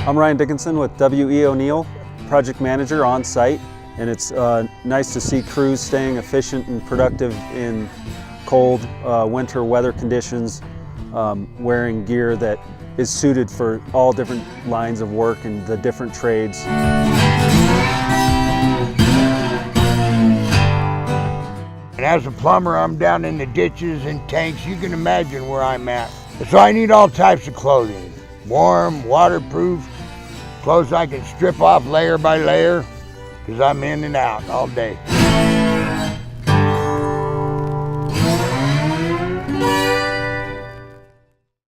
I'm Ryan Dickinson with W.E. O'Neill, project manager on site, and it's nice to see crews staying efficient and productive in cold winter weather conditions, wearing gear that is suited for all different lines of work and the different trades. And as a plumber, I'm down in the ditches and tanks. You can imagine where I'm at. So I need all types of clothing. Warm, waterproof, clothes I can strip off layer by layer, because I'm in and out all day.